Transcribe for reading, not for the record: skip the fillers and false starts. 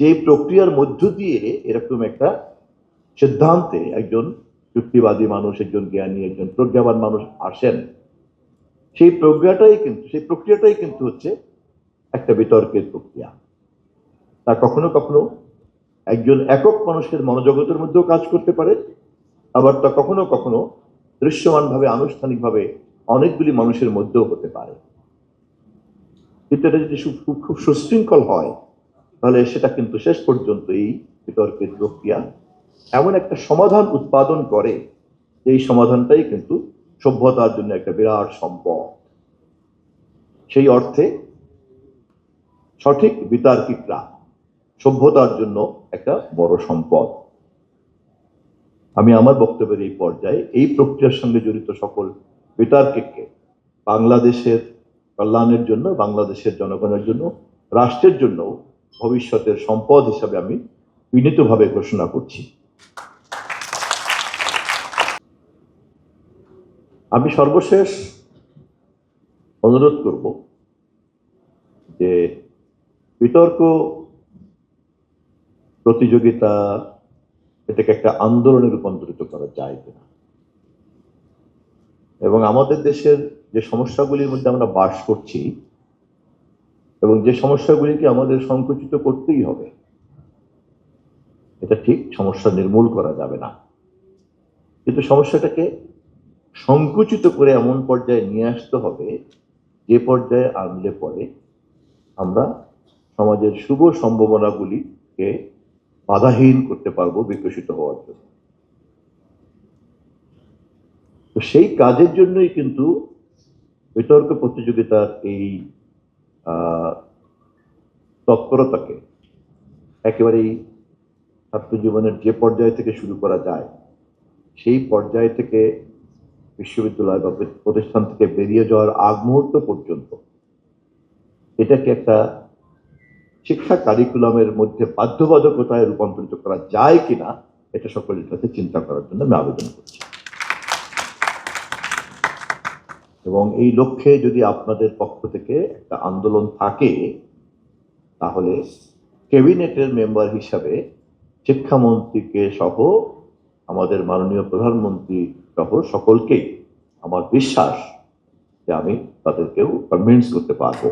যে প্রক্রিয়ার মধ্য দিয়ে এরকম একটা সিদ্ধান্তে একজন যুক্তিবাদী মানুষ, একজন জ্ঞানী, একজন প্রজ্ঞাবান মানুষ আসেন, সেই প্রক্রিয়াটাই কিন্তু হচ্ছে একটা বিতর্কের প্রক্রিয়া। তা কখনো কখনো একজন একক মানুষের মনোজগতের মধ্যেও কাজ করতে পারে, আবার তা কখনো কখনো দৃশ্যমানভাবে, আনুষ্ঠানিকভাবে অনেকগুলি মানুষের মধ্যেও হতে পারে। কিন্তু এটা যদি খুব সুশৃঙ্খল হয়, তাহলে সেটা কিন্তু শেষ পর্যন্ত এই বিতর্কের প্রক্রিয়া এমন একটা সমাধান উৎপাদন করে, এই সমাধানটাই কিন্তু সভ্যতার জন্য একটা বিরাট সম্পদ। সেই অর্থে সঠিক বিতার্কিকরা সভ্যতার জন্য একটা বড় সম্পদ। আমি আমার বক্তব্যের এই পর্যায়ে এই প্রক্রিয়ার সঙ্গে জড়িত সকল বিতার্কিককে বাংলাদেশের কল্যাণের জন্য, বাংলাদেশের জনগণের জন্য, রাষ্ট্রের জন্য ভবিষ্যতের সম্পদ হিসাবে আমি বিনীতভাবে ঘোষণা করছি। আমি সর্বশেষ অনুরোধ করব যে বিতর্ক প্রতিযোগিতা এটাকে একটা আন্দোলনে রূপান্তরিত করা যায় কিনা, এবং আমাদের দেশের যে সমস্যাগুলির মধ্যে আমরা বাস করছি এবং যে সমস্যাগুলিকে আমাদের সংকুচিত করতেই হবে, এটা ঠিক, সমস্যা নির্মূল করা যাবে না, কিন্তু সমস্যাটাকে সংকুচিত করে এমন পর্যায়ে নিয়ে আসতে হবে যে পর্যায়ে আনলে পরে আমরা সমাজের শুভ সম্ভাবনাগুলিকে বাধাহীন করতে পারবো বিকশিত হওয়ার জন্য। তো সেই কাজের জন্যই কিন্তু বিতর্ক প্রতিযোগিতার এই তৎপরতাকে একেবারেই ছাত্র জীবনের যে পর্যায় থেকে শুরু করা যায়, সেই পর্যায় থেকে বিশ্ববিদ্যালয় বা প্রতিষ্ঠান থেকে বেরিয়ে যাওয়ার আগ মুহূর্ত পর্যন্ত এটাকে একটা শিক্ষা কারিকুলামের মধ্যে বাধ্যবাধকতায় রূপান্তরিত করা যায় কিনা, এটা সকলের সাথে চিন্তা করার জন্য আমি আবেদন করছি। এবং এই লক্ষ্যে যদি আপনাদের পক্ষ থেকে একটা আন্দোলন থাকে, তাহলে ক্যাবিনেটের মেম্বার হিসাবে শিক্ষামন্ত্রীকে সহ, আমাদের মাননীয় প্রধানমন্ত্রী সহ সকলকেই আমার বিশ্বাস যে আমি তাদেরকেও কনভিন্স করতে পারবো।